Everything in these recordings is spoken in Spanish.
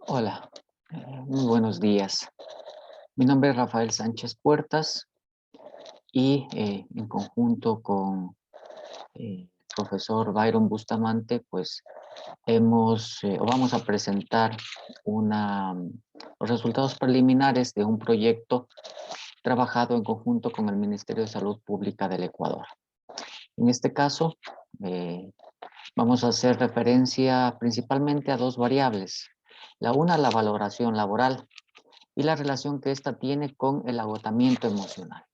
Hola, muy buenos días. Mi nombre es Rafael Sánchez Puertas y en conjunto con el profesor Byron Bustamante, pues vamos a presentar los resultados preliminares de un proyecto trabajado en conjunto con el Ministerio de Salud Pública del Ecuador. En este caso, eh, vamos a hacer referencia principalmente a dos variables. La valoración laboral y la relación que ésta tiene con el agotamiento emocional.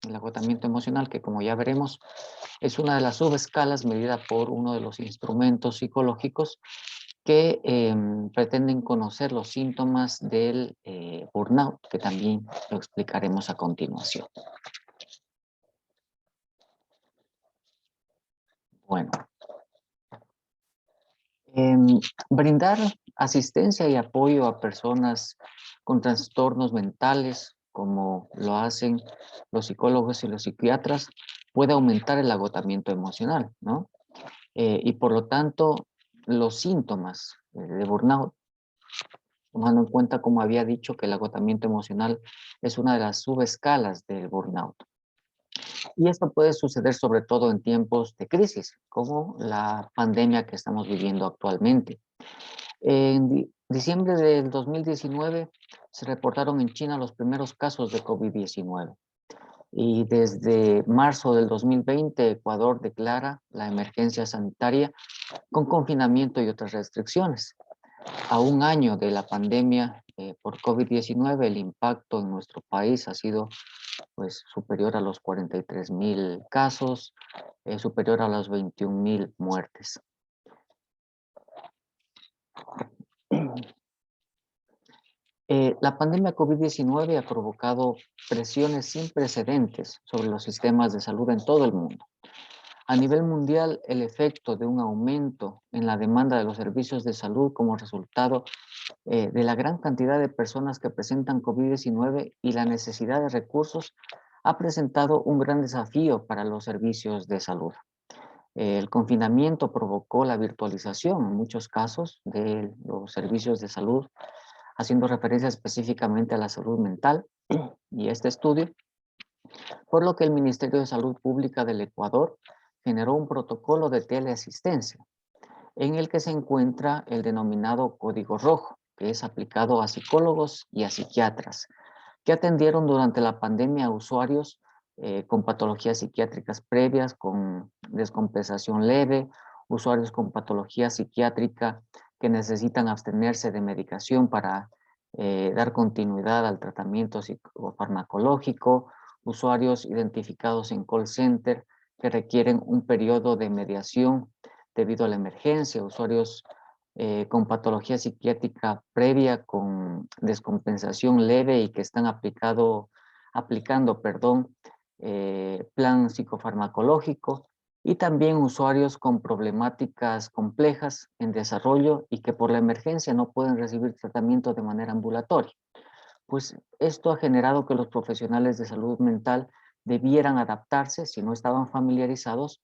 El agotamiento emocional, que como ya veremos, es una de las subescalas medida por uno de los instrumentos psicológicos que pretenden conocer los síntomas del burnout, que también lo explicaremos a continuación. Bueno, brindar asistencia y apoyo a personas con trastornos mentales, como lo hacen los psicólogos y los psiquiatras, puede aumentar el agotamiento emocional, ¿no? Y por lo tanto, los síntomas de burnout, tomando en cuenta, como había dicho, que el agotamiento emocional es una de las subescalas del burnout. Y esto puede suceder sobre todo en tiempos de crisis, como la pandemia que estamos viviendo actualmente. En diciembre del 2019 se reportaron en China los primeros casos de COVID-19 y desde marzo del 2020 Ecuador declara la emergencia sanitaria con confinamiento y otras restricciones. A un año de la pandemia por COVID-19, el impacto en nuestro país ha sido pues, superior a los 43.000 casos, superior a las 21.000 muertes. La pandemia COVID-19 ha provocado presiones sin precedentes sobre los sistemas de salud en todo el mundo. A nivel mundial, el efecto de un aumento en la demanda de los servicios de salud como resultado de la gran cantidad de personas que presentan COVID-19 y la necesidad de recursos ha presentado un gran desafío para los servicios de salud. El confinamiento provocó la virtualización en muchos casos de los servicios de salud, haciendo referencia específicamente a la salud mental y este estudio, por lo que el Ministerio de Salud Pública del Ecuador generó un protocolo de teleasistencia en el que se encuentra el denominado Código Rojo, que es aplicado a psicólogos y a psiquiatras, que atendieron durante la pandemia a usuarios con patologías psiquiátricas previas, con descompensación leve, usuarios con patología psiquiátrica que necesitan abstenerse de medicación para dar continuidad al tratamiento psicofarmacológico, usuarios identificados en call center que requieren un periodo de mediación debido a la emergencia, usuarios con patología psiquiátrica previa, con descompensación leve y que están aplicando, plan psicofarmacológico, y también usuarios con problemáticas complejas en desarrollo y que por la emergencia no pueden recibir tratamiento de manera ambulatoria. Pues esto ha generado que los profesionales de salud mental debieran adaptarse, si no estaban familiarizados,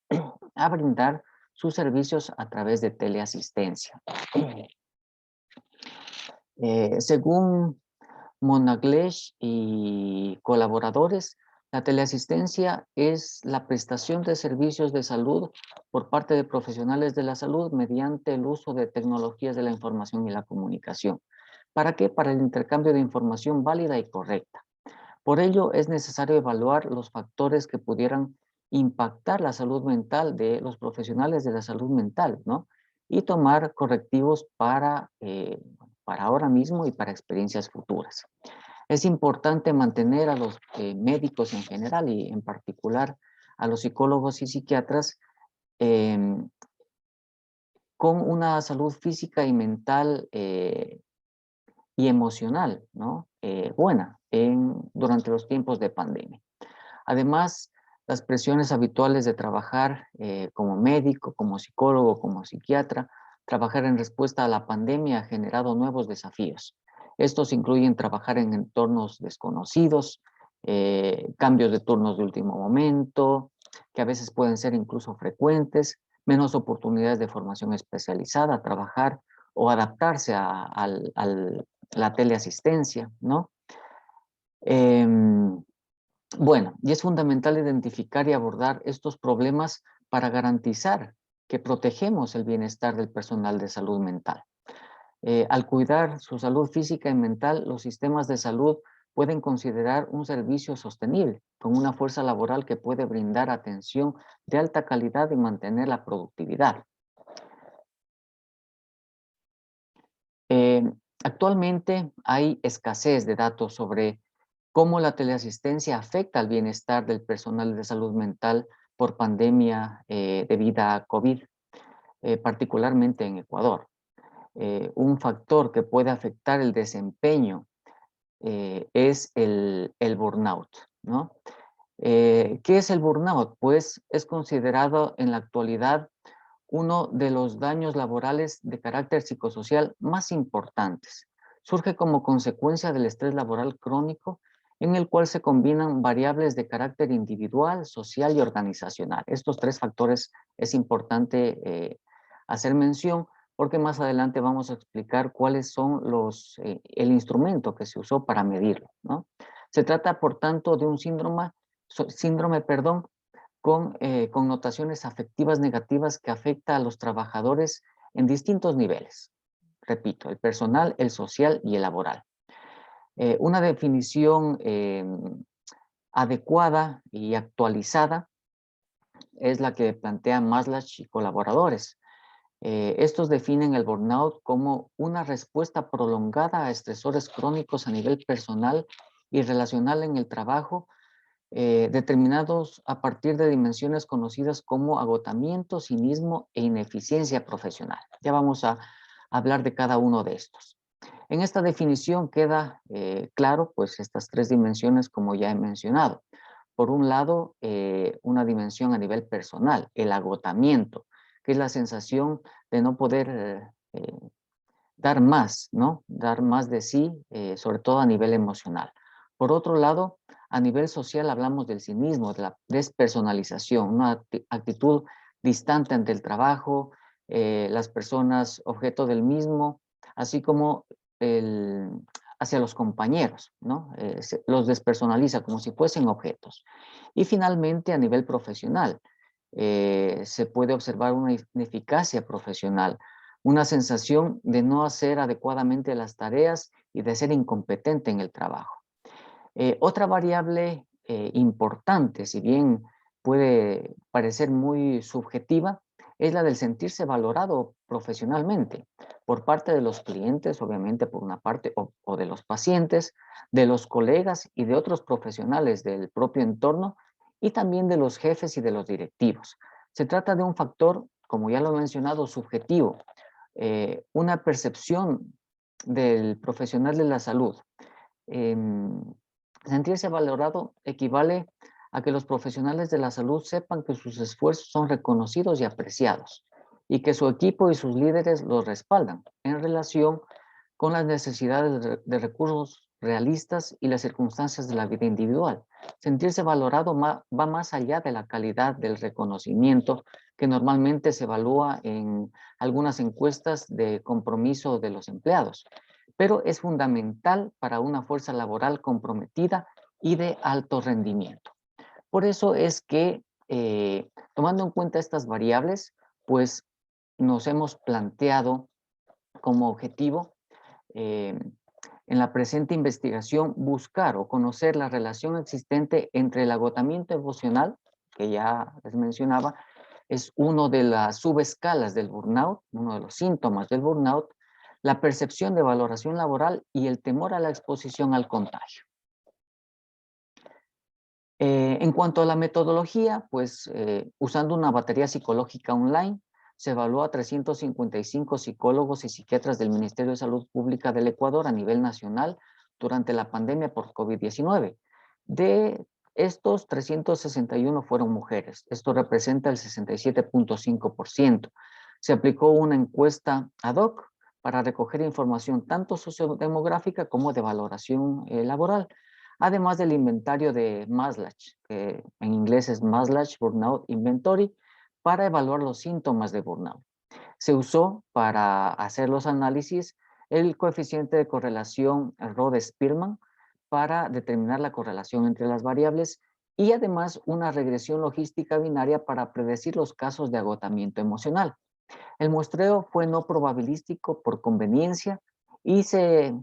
a brindar sus servicios a través de teleasistencia. Según Monaglesh y colaboradores, la teleasistencia es la prestación de servicios de salud por parte de profesionales de la salud mediante el uso de tecnologías de la información y la comunicación. ¿Para qué? Para el intercambio de información válida y correcta. Por ello, es necesario evaluar los factores que pudieran impactar la salud mental de los profesionales de la salud mental, ¿no? Y tomar correctivos para ahora mismo y para experiencias futuras. Es importante mantener a los médicos en general y en particular a los psicólogos y psiquiatras em, con una salud física y mental y emocional, ¿no? Buena durante los tiempos de pandemia. Además, las presiones habituales de trabajar como médico, como psicólogo, como psiquiatra, trabajar en respuesta a la pandemia ha generado nuevos desafíos. Estos incluyen trabajar en entornos desconocidos, cambios de turnos de último momento, que a veces pueden ser incluso frecuentes, menos oportunidades de formación especializada, trabajar o adaptarse a la teleasistencia, ¿no? Bueno, y es fundamental identificar y abordar estos problemas para garantizar que protegemos el bienestar del personal de salud mental. Al cuidar su salud física y mental, los sistemas de salud pueden considerar un servicio sostenible, con una fuerza laboral que puede brindar atención de alta calidad y mantener la productividad. Eh, Actualmente hay escasez de datos sobre cómo la teleasistencia afecta al bienestar del personal de salud mental por pandemia debido a COVID, particularmente en Ecuador. Un factor que puede afectar el desempeño es el burnout, ¿no? ¿Qué es el burnout? Pues es considerado en la actualidad uno de los daños laborales de carácter psicosocial más importantes. Surge como consecuencia del estrés laboral crónico en el cual se combinan variables de carácter individual, social y organizacional. Estos tres factores es importante hacer mención porque más adelante vamos a explicar cuáles son el instrumento que se usó para medirlo, ¿no? Se trata, por tanto, de un síndrome, con connotaciones afectivas negativas que afecta a los trabajadores en distintos niveles. Repito, el personal, el social y el laboral. Una definición adecuada y actualizada es la que plantea Maslow y colaboradores. Estos definen el burnout como una respuesta prolongada a estresores crónicos a nivel personal y relacional en el trabajo, determinados a partir de dimensiones conocidas como agotamiento, cinismo e ineficiencia profesional. Ya vamos a hablar de cada uno de estos. En esta definición queda claro, pues, estas tres dimensiones como ya he mencionado. Por un lado, una dimensión a nivel personal, el agotamiento, que es la sensación de no poder dar más, ¿no? Dar más de sí, sobre todo a nivel emocional. Por otro lado, a nivel social hablamos del cinismo, de la despersonalización, una actitud distante ante el trabajo, las personas objeto del mismo, así como hacia los compañeros, ¿no? Los despersonaliza como si fuesen objetos. Y finalmente, a nivel profesional, se puede observar una ineficacia profesional, una sensación de no hacer adecuadamente las tareas y de ser incompetente en el trabajo. Otra variable importante, si bien puede parecer muy subjetiva, es la del sentirse valorado profesionalmente por parte de los clientes, obviamente por una parte, o de los pacientes, de los colegas y de otros profesionales del propio entorno y también de los jefes y de los directivos. Se trata de un factor, como ya lo he mencionado, subjetivo, una percepción del profesional de la salud. Em, Sentirse valorado equivale a que los profesionales de la salud sepan que sus esfuerzos son reconocidos y apreciados y que su equipo y sus líderes los respaldan en relación con las necesidades de recursos realistas y las circunstancias de la vida individual. Sentirse valorado va más allá de la calidad del reconocimiento que normalmente se evalúa en algunas encuestas de compromiso de los empleados, pero es fundamental para una fuerza laboral comprometida y de alto rendimiento. Por eso es que, tomando en cuenta estas variables, pues nos hemos planteado como objetivo en la presente investigación buscar o conocer la relación existente entre el agotamiento emocional, que ya les mencionaba, es uno de las subescalas del burnout, uno de los síntomas del burnout, la percepción de valoración laboral y el temor a la exposición al contagio. En cuanto a la metodología, pues usando una batería psicológica online, se evaluó a 355 psicólogos y psiquiatras del Ministerio de Salud Pública del Ecuador a nivel nacional durante la pandemia por COVID-19. De estos, 361 fueron mujeres. Esto representa el 67.5%. Se aplicó una encuesta ad hoc para recoger información tanto sociodemográfica como de valoración laboral, además del inventario de Maslow, que en inglés es Maslow Burnout Inventory, para evaluar los síntomas de burnout. Se usó para hacer los análisis el coeficiente de correlación Rode-Spearman para determinar la correlación entre las variables y además una regresión logística binaria para predecir los casos de agotamiento emocional. El muestreo fue no probabilístico por conveniencia y se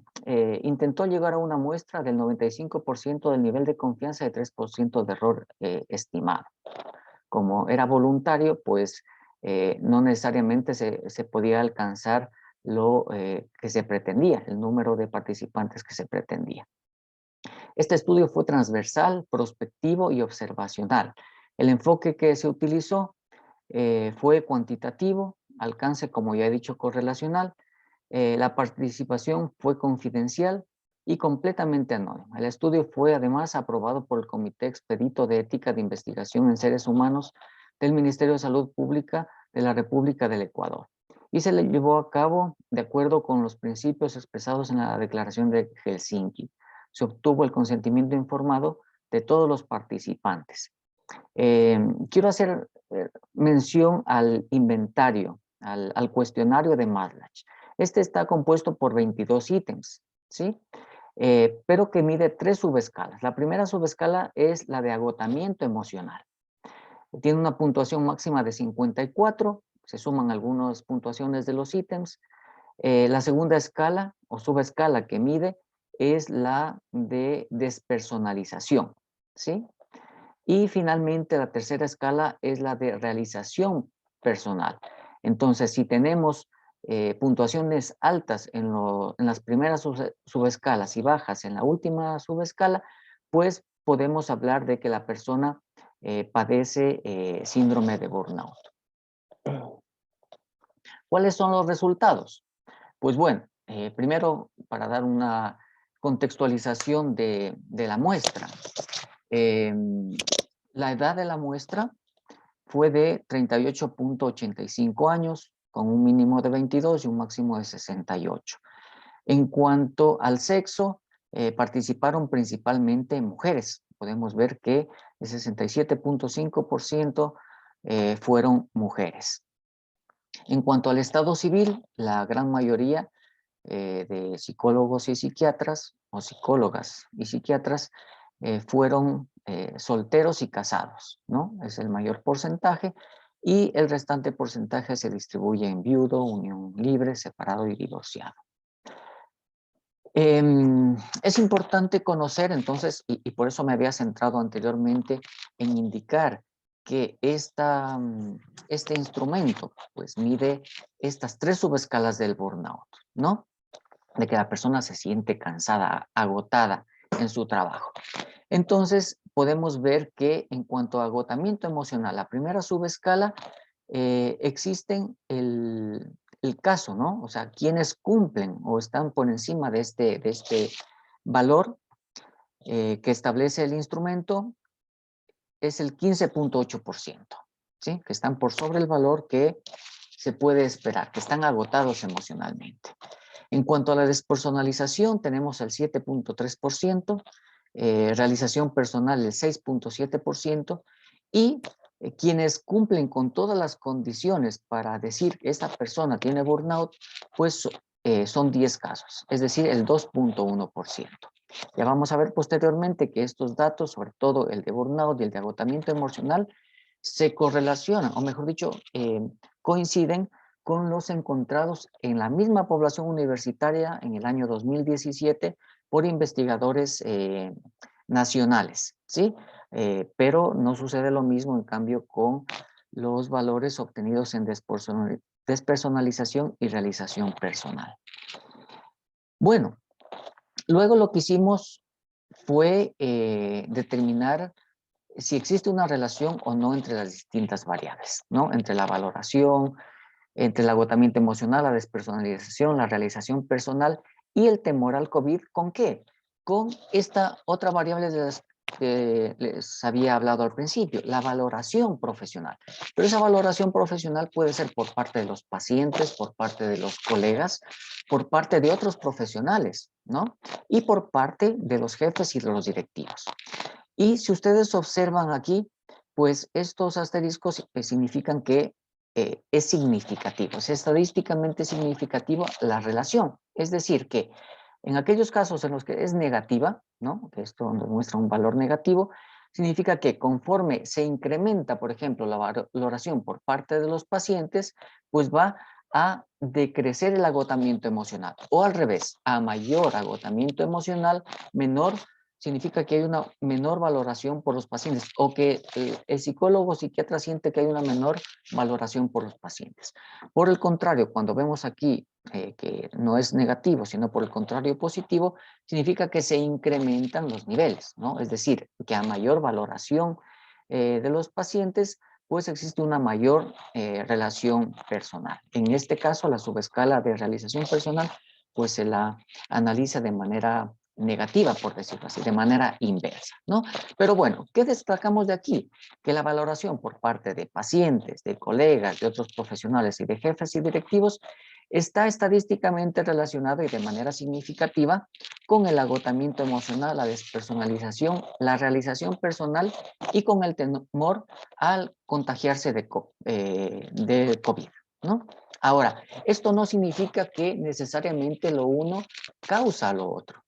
intentó llegar a una muestra del 95% del nivel de confianza y 3% de error estimado. Como era voluntario, pues no necesariamente se podía alcanzar lo que se pretendía, el número de participantes que se pretendía. Este estudio fue transversal, prospectivo y observacional. El enfoque que se utilizó fue cuantitativo, alcance, como ya he dicho, correlacional. La participación fue confidencial y completamente anónima. El estudio fue además aprobado por el Comité Expedito de Ética de Investigación en Seres Humanos del Ministerio de Salud Pública de la República del Ecuador y se le llevó a cabo de acuerdo con los principios expresados en la Declaración de Helsinki. Se obtuvo el consentimiento informado de todos los participantes. Quiero hacer mención al inventario, al cuestionario de Maslach. Este está compuesto por 22 ítems, ¿sí? Pero que mide 3 subescalas. La primera subescala es la de agotamiento emocional. Tiene una puntuación máxima de 54, se suman algunas puntuaciones de los ítems. La segunda escala o subescala que mide es la de despersonalización, ¿sí? Y finalmente la tercera escala es la de realización personal. Entonces, si tenemos puntuaciones altas en las primeras subescalas y bajas en la última subescala, pues podemos hablar de que la persona padece síndrome de burnout. ¿Cuáles son los resultados? Pues bueno, primero para dar una contextualización de la muestra. La edad de la muestra fue de 38.85 años, con un mínimo de 22 y un máximo de 68. En cuanto al sexo, participaron principalmente mujeres. Podemos ver que el 67.5% fueron mujeres. En cuanto al estado civil, la gran mayoría de psicólogos y psiquiatras, o psicólogas y psiquiatras, fueron solteros y casados, ¿no? Es el mayor porcentaje, y el restante porcentaje se distribuye en viudo, unión libre, separado y divorciado. Es importante conocer entonces, y por eso me había centrado anteriormente en indicar que este instrumento pues mide estas 3 subescalas del burnout, ¿no? De que la persona se siente cansada, agotada en su trabajo. Entonces, podemos ver que en cuanto a agotamiento emocional, la primera subescala, existen el caso, ¿no? O sea, quienes cumplen o están por encima de este valor que establece el instrumento es el 15.8%, ¿sí? Que están por sobre el valor que se puede esperar, que están agotados emocionalmente. En cuanto a la despersonalización, tenemos el 7.3%, realización personal el 6.7%, y quienes cumplen con todas las condiciones para decir que esta persona tiene burnout, pues son 10 casos, es decir, el 2.1%. Ya vamos a ver posteriormente que estos datos, sobre todo el de burnout y el de agotamiento emocional, se correlacionan, o mejor dicho, coinciden con los encontrados en la misma población universitaria en el año 2017 por investigadores nacionales, ¿sí? Pero no sucede lo mismo, en cambio, con los valores obtenidos en despersonalización y realización personal. Bueno, luego lo que hicimos fue determinar si existe una relación o no entre las distintas variables, ¿no? Entre la valoración, entre el agotamiento emocional, la despersonalización, la realización personal y el temor al COVID. ¿Con qué? Con esta otra variable de las que les había hablado al principio, la valoración profesional. Pero esa valoración profesional puede ser por parte de los pacientes, por parte de los colegas, por parte de otros profesionales, ¿no? Y por parte de los jefes y de los directivos. Y si ustedes observan aquí, pues estos asteriscos significan que es significativo, es estadísticamente significativo la relación. Es decir, que en aquellos casos en los que es negativa, ¿no? Que esto nos muestra un valor negativo, significa que conforme se incrementa, por ejemplo, la valoración por parte de los pacientes, pues va a decrecer el agotamiento emocional. O al revés, a mayor agotamiento emocional, menor significa que hay una menor valoración por los pacientes o que el psicólogo o psiquiatra siente que hay una menor valoración por los pacientes. Por el contrario, cuando vemos aquí que no es negativo, sino por el contrario positivo, significa que se incrementan los niveles, ¿no? Es decir, que a mayor valoración de los pacientes, pues existe una mayor relación personal. En este caso, la subescala de realización personal, pues se la analiza de manera negativa, por decirlo así, de manera inversa, ¿no? Pero bueno, ¿qué destacamos de aquí? Que la valoración por parte de pacientes, de colegas, de otros profesionales y de jefes y directivos está estadísticamente relacionado y de manera significativa con el agotamiento emocional, la despersonalización, la realización personal y con el temor al contagiarse de COVID, ¿no? Ahora, esto no significa que necesariamente lo uno causa lo otro.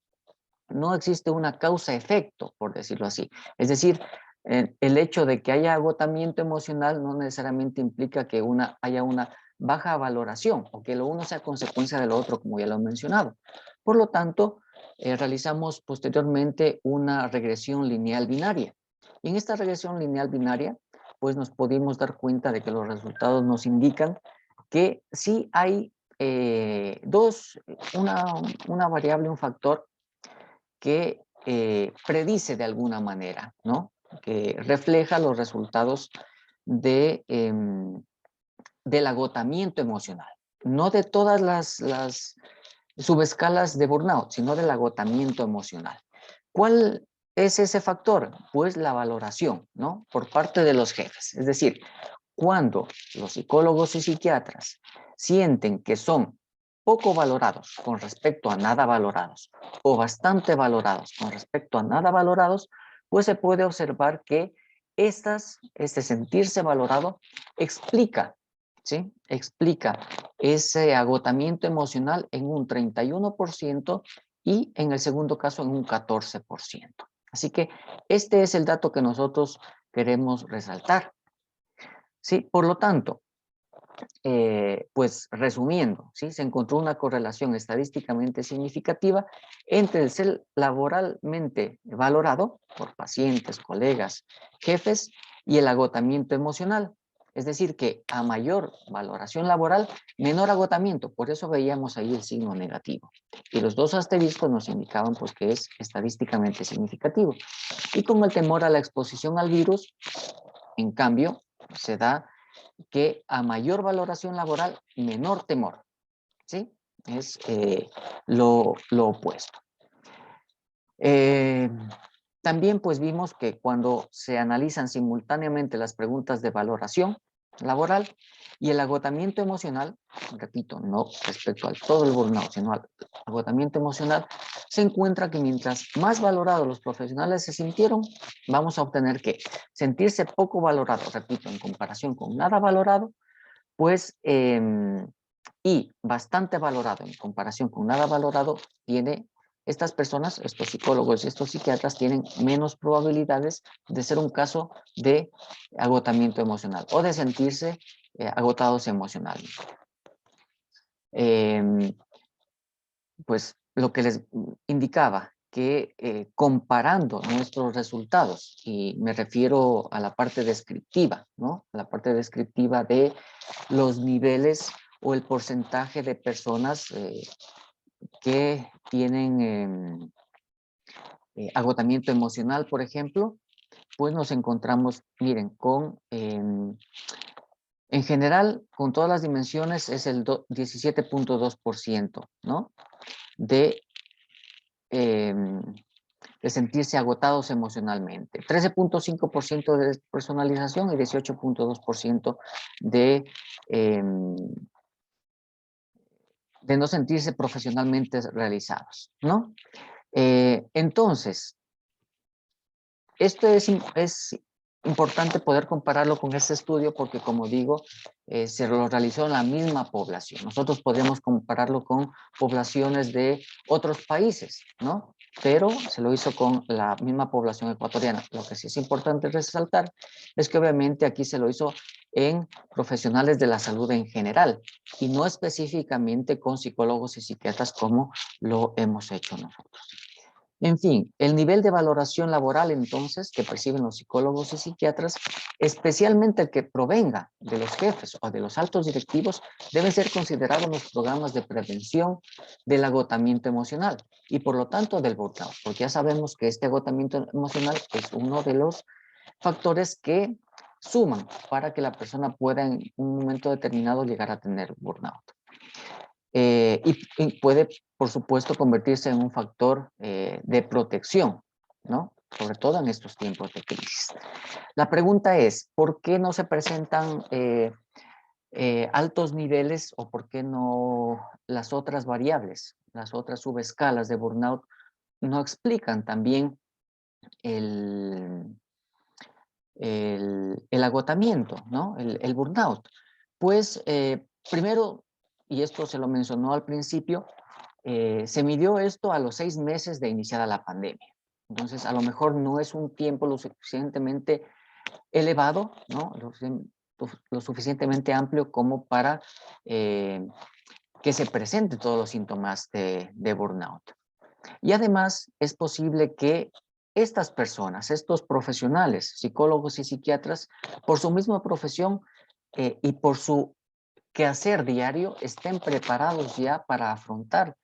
No existe una causa-efecto, por decirlo así. Es decir, el hecho de que haya agotamiento emocional no necesariamente implica que haya una baja valoración o que lo uno sea consecuencia de lo otro, como ya lo he mencionado. Por lo tanto, realizamos posteriormente una regresión lineal binaria. Y en esta regresión lineal binaria, pues nos pudimos dar cuenta de que los resultados nos indican que sí hay una variable, un factor que predice de alguna manera, ¿no? Que refleja los resultados del agotamiento emocional. No de todas las subescalas de burnout, sino del agotamiento emocional. ¿Cuál es ese factor? Pues la valoración, ¿no? Por parte de los jefes. Es decir, cuando los psicólogos y psiquiatras sienten que son poco valorados con respecto a nada valorados o bastante valorados con respecto a nada valorados, pues se puede observar que este sentirse valorado explica, ¿sí? Explica ese agotamiento emocional en un 31% y en el segundo caso en un 14%. Así que este es el dato que nosotros queremos resaltar. Sí, por lo tanto, pues resumiendo, ¿sí? Se encontró una correlación estadísticamente significativa entre el ser laboralmente valorado por pacientes, colegas, jefes y el agotamiento emocional. Es decir, que a mayor valoración laboral, menor agotamiento. Por eso veíamos ahí el signo negativo. Y los dos asteriscos nos indicaban pues, que es estadísticamente significativo. Y con el temor a la exposición al virus, en cambio, se da que a mayor valoración laboral, menor temor, ¿sí? Es lo opuesto. También pues vimos que cuando se analizan simultáneamente las preguntas de valoración laboral y el agotamiento emocional, repito, no respecto al todo el burnout, sino al agotamiento emocional, se encuentra que mientras más valorados los profesionales se sintieron, vamos a obtener que sentirse poco valorado, repito, en comparación con nada valorado, pues, y bastante valorado en comparación con nada valorado, estas personas, estos psicólogos y estos psiquiatras tienen menos probabilidades de ser un caso de agotamiento emocional o de sentirse agotados emocionalmente. Pues lo que les indicaba, que comparando nuestros resultados, y me refiero a la parte descriptiva, ¿no? A la parte descriptiva de los niveles o el porcentaje de personas que tienen agotamiento emocional, por ejemplo, pues nos encontramos, miren, en general, con todas las dimensiones es el 17.2%, ¿no? De, em, de sentirse agotados emocionalmente. 13.5% de personalización y 18.2% de, de no sentirse profesionalmente realizados, ¿no? Entonces, esto es importante poder compararlo con este estudio porque, como digo, se lo realizó en la misma población. Nosotros podríamos compararlo con poblaciones de otros países, ¿no? Pero se lo hizo con la misma población ecuatoriana. Lo que sí es importante resaltar es que obviamente aquí se lo hizo en profesionales de la salud en general y no específicamente con psicólogos y psiquiatras como lo hemos hecho nosotros. En fin, el nivel de valoración laboral entonces que perciben los psicólogos y psiquiatras, especialmente el que provenga de los jefes o de los altos directivos, debe ser considerado en los programas de prevención del agotamiento emocional y por lo tanto del burnout, porque ya sabemos que este agotamiento emocional es uno de los factores que suman para que la persona pueda en un momento determinado llegar a tener burnout. Y puede, por supuesto, convertirse en un factor de protección, ¿no? Sobre todo en estos tiempos de crisis. La pregunta es, ¿por qué no se presentan altos niveles o por qué no las otras variables, las otras subescalas de burnout no explican también el, el agotamiento, ¿no? El burnout. Pues primero, y esto se lo mencionó al principio, se midió esto a los 6 meses de iniciada la pandemia. Entonces, a lo mejor no es un tiempo lo suficientemente elevado, ¿no? Lo suficientemente amplio como para que se presenten todos los síntomas de burnout. Y además es posible que estas personas, estos profesionales, psicólogos y psiquiatras, por su misma profesión y por su quehacer diario, estén preparados ya para afrontar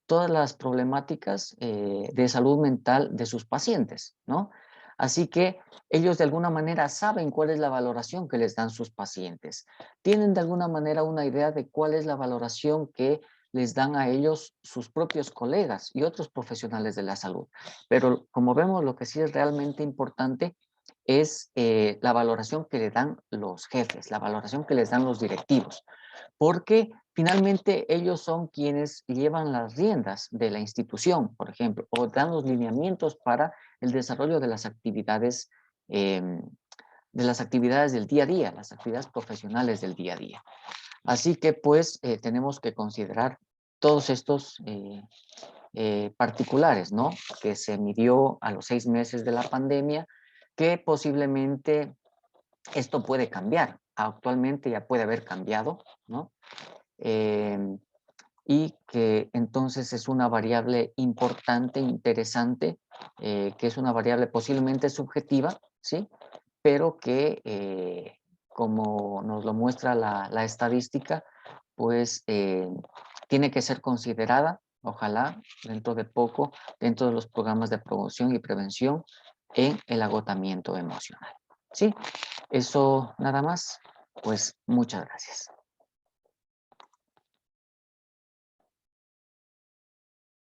todas las problemáticas de salud mental de sus pacientes, ¿no? Así que ellos de alguna manera saben cuál es la valoración que les dan sus pacientes. Tienen de alguna manera una idea de cuál es la valoración que les dan a ellos sus propios colegas y otros profesionales de la salud. Pero como vemos, lo que sí es realmente importante es la valoración que le dan los jefes, la valoración que les dan los directivos, porque finalmente ellos son quienes llevan las riendas de la institución, por ejemplo, o dan los lineamientos para el desarrollo de las actividades del día a día, las actividades profesionales del día a día. Así que pues tenemos que considerar todos estos particulares, ¿no? Que se midió a los 6 meses de la pandemia, que posiblemente esto puede cambiar. Actualmente ya puede haber cambiado, ¿no? Eh, y que entonces es una variable importante, interesante, que es una variable posiblemente subjetiva, ¿sí? Pero que, como nos lo muestra la estadística, pues tiene que ser considerada, ojalá, dentro de poco, dentro de los programas de promoción y prevención en el agotamiento emocional. ¿Sí? Eso nada más, pues muchas gracias.